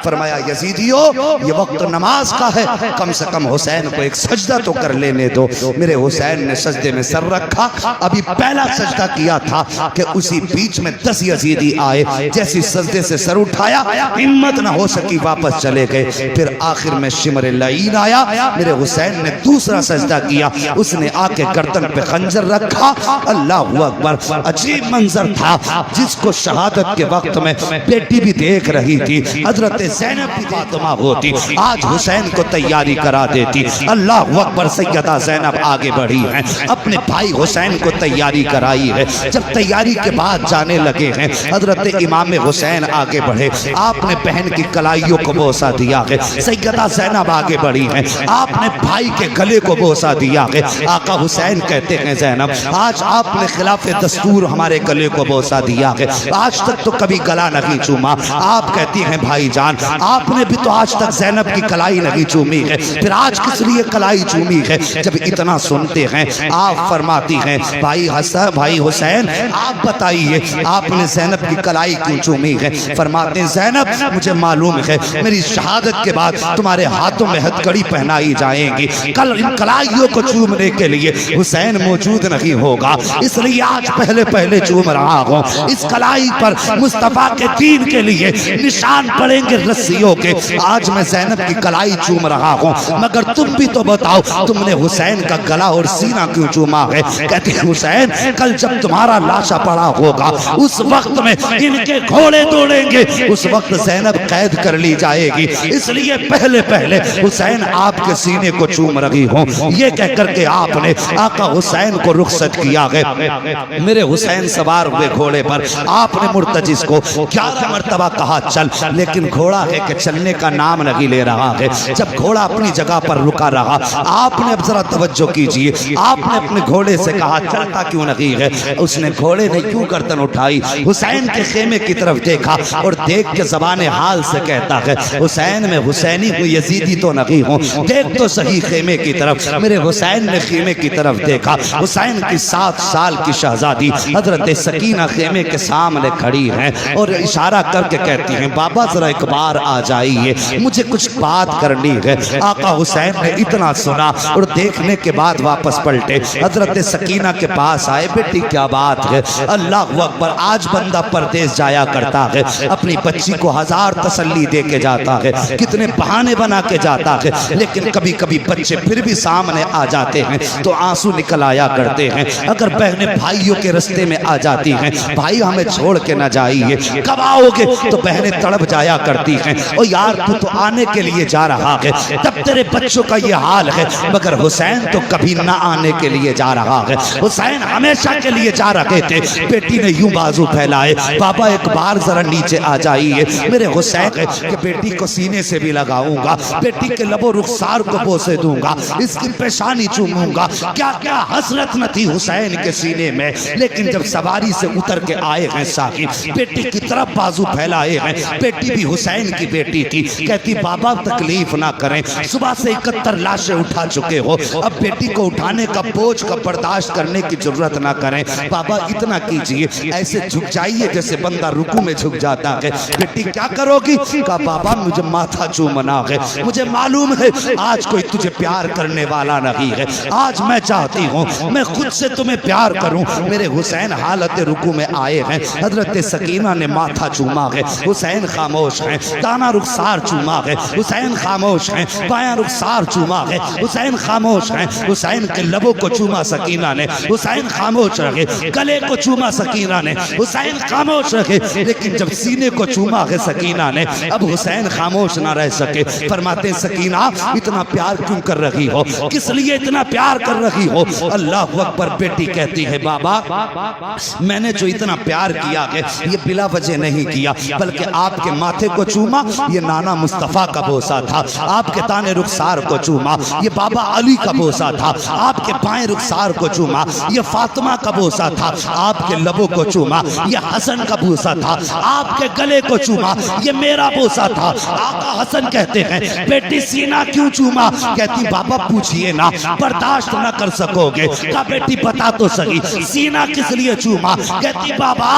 فرمایا یزیدیو یہ وقت نماز کا ہے، کم سے کم حسین کو ایک سجدہ تو کر لینے دو۔ میرے حسین نے سجدے میں سر رکھا، ابھی پہلا سجدہ کیا تھا کہ اسی بیچ میں 10 یزیدی آئے، جیسی سجدے سے سر اٹھایا ہمت نہ ہو سکی واپس چلے گئے۔ پھر آخر میں شمر اللعین آیا، میرے حسین نے دوسرا سجدہ کیا، اس نے آ کے گردن پہ خنجر رکھا۔ اللہ اکبر، عجیب منظر تھا جس کو شہادت کے وقت میں بیٹی بھی دیکھ رہی تھی، حضرت زینب بھی فاطمہ ہوتی آج حسین کو تیاری کرا دیتی۔ اللہ اکبر، سیدہ زینب آگے بڑھی ہیں، اپنے بھائی حسین کو تیاری کرائی ہے۔ جب تیاری کے بعد جانے لگے ہیں، حضرت امام حسین آگے بڑھے، آپ نے بہن کی کلائیوں کو بوسہ دیا ہے۔ سیدہ زینب آگے بڑھی ہیں، آپ نے بھائی کے گلے کو بوسہ دیا ہے۔ آقا حسین کہتے ہیں زینب آج آپ نے خلاف دستور ہمارے گلے کو بوسہ دیا ہے، آج تک تو کبھی گلا نہیں چوما۔ آپ کہتی ہیں بھائی جان آپ نے بھی تو آج تک زینب کی کلائی نہیں چومی ہے، پھر آج کس لیے کلائی چومی ہے؟ جب اتنا سنتے ہیں آپ فرماتی ہیں بھائی حسین آپ بتائیے آپ نے زینب کی کلائی کیوں چومی ہے؟ فرماتے ہیں زینب مجھے معلوم ہے میری شہادت کے بعد تمہارے ہاتھوں میں ہتھکڑی پہنائی جائیں گی، کل ان کلائیوں کو چومنے کے لیے حسین موجود نہیں ہوگا، اس لیے آج پہلے چوم رہا ہوں۔ اس کلائی پر مصطفیٰ کے دین کے لیے نشان پڑیں گے رسیوں کے، آج میں زینب کی کلائی چوم رہا ہوں، مگر تم بھی تو بتاؤ تم نے حسین کا گلا اور سینہ کیوں چوما ہے؟ کہتے ہیں حسین کل جب تمہارا لاشا پڑا ہوگا اس وقت میں ان کے گھوڑے دوڑیں گے، اس وقت زینب قید کر لی جائے گی، اس لیے پہلے حسین آپ کے سینے کو چوم رہی ہوں۔ یہ کہہ کر کے آپ نے آقا حسین کو رخصت کیا ہے۔ میرے حسین سوار ہوئے گھوڑے پر، آپ نے مرتجز کو 11 مرتبہ کہا چل، لیکن گھوڑا ہے کہ چلنے کا نام نہیں لے رہا ہے۔ جب گھوڑا اپنی جگہ پر رکا رہا، آپ نے اب ذرا توجہ کیجئے، آپ نے اپنے گھوڑے سے کہا چلتا کیوں نہیں ہے؟ اس نے گھوڑے نے کیوں گردن اٹھائی، حسین کے خیمے کی طرف دیکھا اور دیکھ کے زبان حال سے کہتا ہے حسین میں حسینی ہوں یزیدی تو نہیں ہوں، دیکھ تو صحیح خیمے کی طرف۔ میرے حسین نے خیمے کی طرف دیکھا، حسین کی 7 سال کی شہزادی حضرت سکینہ خیمے کے سامنے کھڑی ہیں اور اشارہ کر کے کہتی ہیں بابا ذرا ایک بار آ جائیے، مجھے کچھ بات کرنی ہے۔ آقا حسین نے اتنا سنا اور دیکھنے کے بعد واپس پلٹے، حضرت سکینہ کے پاس آئے، بیٹی کیا بات ہے؟ اللہ اکبر، آج بندہ پردیس جایا کرتا ہے، اپنی بچی کو 1000 تسلی دے کے جاتا ہے، کتنے بہانے بنا کے جاتا ہے، لیکن کبھی کبھی بچے پھر بھی سامنے آ جاتے ہیں تو آنسو نکل آیا کرتے ہیں۔ اگر بہنیں بھائیوں کے رستے میں آ جاتی ہیں بھائی ہمیں چھوڑ کے نہ جائیے، کب آؤ گے؟ تو بہنیں تڑپ جایا کرتی ہیں، او یار تو آنے کے لیے جا رہا ہے، تب تیرے بچوں کا یہ حال ہے، مگر حسین تو کبھی نہ آنے کے لیے جا رہا ہے، حسین ہمیشہ کے لیے جا رہے تھے۔ بیٹی نے یوں بازو پھیلائے، بابا ایک بار ذرا نیچے آ جائیے، میرے حسین کہ بیٹی کو سینے سے بھی لگاؤں گا، بیٹی کے لب و رخسار کو بوسے دوں گا، اس کی پیشانی چوموں گا، کیا کیا حسرت نہ تھی حسین کے سینے میں۔ لیکن جب سواری سے اتر کے آئے ہیں صاحب، بیٹی کی طرف بازو پھیلائے ہیں، بیٹی بھی حسین کی بیٹی تھی، کہتی بابا تکلیف نہ کریں، صبح سے 71 لاشیں اٹھا چکے ہو، اب بیٹی کو اٹھانے کا بوجھ کا برداشت کرنے کی ضرورت نہ کریں، بابا اتنا کیجئے، ایسے جھک جائیے جیسے بندہ رکوع میں جھک جاتا ہے۔ بیٹی کیا کرو گی؟ کہا بابا مجھے ماتھا چومنا ہے، مجھے معلوم ہے آج کوئی تجھے پیار کرنے والا نہیں ہے، آج میں چاہتی ہوں میں خود سے تمہیں پیار کروں۔ میرے حسین حالت رکوع میں آئے ہیں، حضرت سکینہ نے ماتھا چوما ہے، حسین خاموش ہیں، دانا رخسار چوما ہے، حسین خاموش ہیں، بایاں رخسار چوما ہے، حسین خاموش ہیں، حسین کے لبوں کو چوما سکینہ نے، حسین خاموش رہے، گلے کو چوما سکینہ نے، حسین خاموش رہے، لیکن جب سینے کو چوما ہے سکینہ نے، اب حسین خاموش نہ رہ سکے۔ فرماتے ہیں سکینہ اتنا پیار کیوں کر رہی ہو، کس لیے اتنا پیار کر رہی ہو؟ اللہ اکبر، بیٹی کہتی ہے بابا میں نے جو اتنا پیار کیا ہے یہ بلا وجہ نہیں کیا، بلکہ آپ کے ماتھے کو چوما یہ نانا مصطفیٰ کا بوسہ تھا، آپ کے تانے رخسار کو چوما یہ بابا علی کا بوسہ تھا، آپ کے بائیں رخسار کو چوما یہ فاطمہ کا بوسہ تھا، آپ کے لبوں کو چوما یہ حسن کا بوسہ تھا، آپ کے گلے کو چوما یہ میرا بوسہ تھا۔ آقا حسن کہتے ہیں بیٹی سینہ کیوں چوما؟ کہتی بابا پوچھئے نا، برداشت نہ کر سکو گے۔ کہا بیٹی بتا تو صحیح سینہ کس لیے چوما؟ کہتی بابا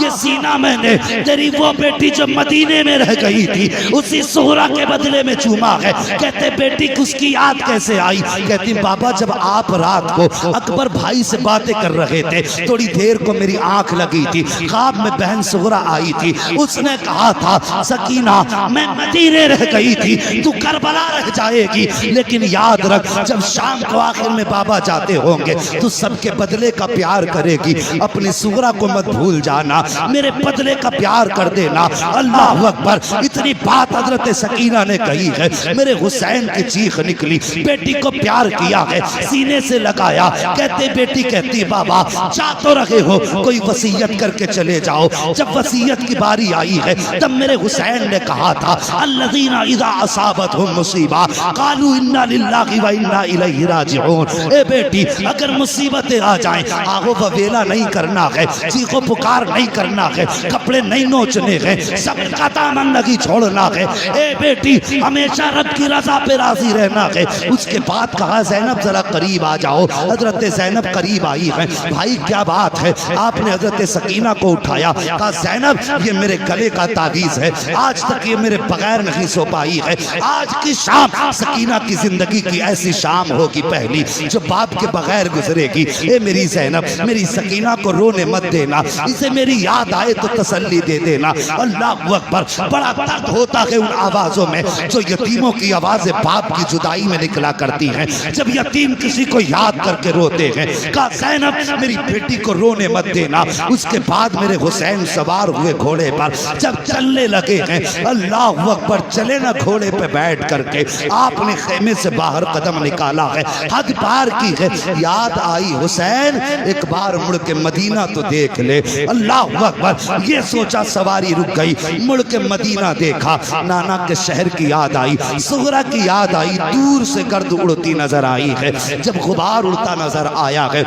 یہ سینہ میں نے تیری وہ بیٹی جو مدینے میں رہ گئی تھی اسی سغرا کے بدلے میں چوما ہے۔ کہتے بیٹی اس کی یاد کیسے آئی؟ کہتی بابا جب آپ رات کو اکبر بھائی سے باتیں کر رہے تھے تھوڑی دیر کو میری آنکھ لگی تھی، خواب میں بہن سغرا آئی تھی، اس نے کہا تھا سکینہ میں مدینے رہ گئی تھی تو کربلا رہ جائے گی، لیکن یاد رکھ جب شام کو آخر میں بابا جاتے ہوں گے تو سب کے بدلے کا پیار کرے گی، اپنی سغرا کو مت بھول جانا، میرے بدلے کا پیار کر دینا۔ اللہ اکبر! اتنی بات حضرت سکینہ نے کہی ہے، میرے حسین کی چیخ نکلی، بیٹی کو پیار کیا ہے، سینے سے لگایا۔ کہتے بیٹی کہتی بابا جا تو رہے ہو کوئی وصیت کر کے چلے جاؤ۔ جب وصیت کی باری آئی ہے تب میرے حسین نے کہا تھا الذین اذا اصابتهم مصیبہ قالوا انا للہ و انا الیہ راجعون۔ اے بیٹی اگر مصیبتیں آ جائیں آہو وویلا نہیں کرنا ہے، چیخو پکار نہیں کرنا ہے، کپڑے نہیں نوچنے ہیں، سب کا دامن نہیں چھوڑنا ہے۔ اے بیٹی ہمیشہ رب کی رضا پہ راضی رہنا ہے۔ اس کے بعد کہا زینب ذرا قریب آ جاؤ۔ حضرت زینب قریب آئی ہے۔ بھائی کیا بات ہے؟ آپ نے حضرت سکینہ کو اٹھایا، کہا زینب یہ میرے گلے کا تعویذ ہے، آج تک یہ میرے بغیر نہیں سو پائی ہے، آج کی شام سکینہ کی زندگی کی ایسی شام ہوگی پہلی جو باپ کے بغیر گزرے گی۔ اے میری زینب میری سکینہ کو رونے مت دینا، اسے میری یاد آئے تو تسلی دے دینا۔ اللہ اکبر! بڑا درد ہوتا ہے ان آوازوں میں جو یتیموں کی آوازیں باپ کی جدائی میں نکلا کرتی ہیں، جب یتیم کسی کو یاد کر کے روتے ہیں۔ کہا زینب میری بیٹی کو رونے مت دینا۔ اس کے بعد میرے حسین سوار ہوئے گھوڑے پر، جب چلنے لگے ہیں اللہ اکبر چلے نہ گھوڑے پہ بیٹھ کر کے آپ نے خیمے سے باہر قدم نکالا ہے، حد پار کی ہے، یاد آئی حسین ایک بار مڑ کے مدینہ تو دیکھ لے۔ اللہ اکبر! یہ سوچا سواری رک گئی، مڑ کے مدینہ دیکھا، نانا کے شہر کی یاد آئی، سغرا کی یاد آئی، دور سے گرد اڑتی نظر آئی ہے۔ جب غبار اڑتا نظر آیا ہے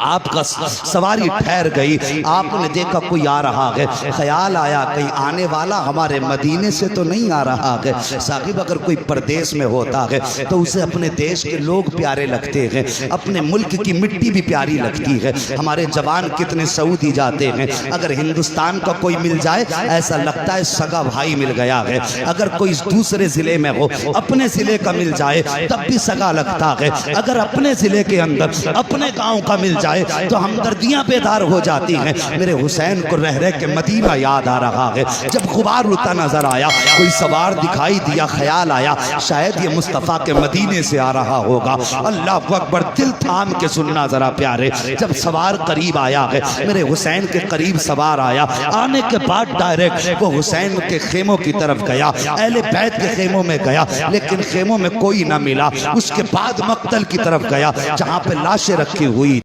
آپ کا سواری ٹھہر گئی، آپ نے دیکھا کوئی آ رہا ہے، خیال آیا کہیں آنے والا ہمارے مدینے سے تو نہیں آ رہا ہے۔ صاحب اگر کوئی پردیس میں ہوتا ہے تو اسے اپنے دیش کے لوگ پیارے لگتے ہیں، اپنے ملک کی مٹی بھی پیاری لگتی ہے۔ ہمارے جوان کتنے سعودی جاتے ہیں، اگر ہندوستان کا کوئی مل جائے ایسا لگتا ہے سگا بھائی مل گیا ہے، اگر کوئی دوسرے ضلع میں ہو اپنے ضلع کا مل جائے تب بھی سگا لگتا ہے، اگر اپنے ضلع کے اندر اپنے گاؤں کا مل جائے تو ہمدردیاں بیدار ہو جاتی ہیں۔ میرے حسین کو رہ رہ کے مدینہ یاد آ رہا ہے۔ جب غبار اڑتا نظر آیا کوئی سوار دکھائی دیا، خیال آیا شاید یہ مصطفیٰ کے مدینے سے آ رہا ہوگا۔ اللہ اکبر! دل تھام کے سننا ذرا پیارے، جب سوار قریب آیا ہے میرے حسین کے قریب سوار آیا، آنے کے بعد ڈائریکٹ وہ حسین کے خیموں کی طرف گیا، اہل بیت کے خیموں میں گیا لیکن خیموں میں کوئی نہ ملا۔ اس کے بعد مقتل کی طرف گیا جہاں پہ لاشیں رکھی ہوئی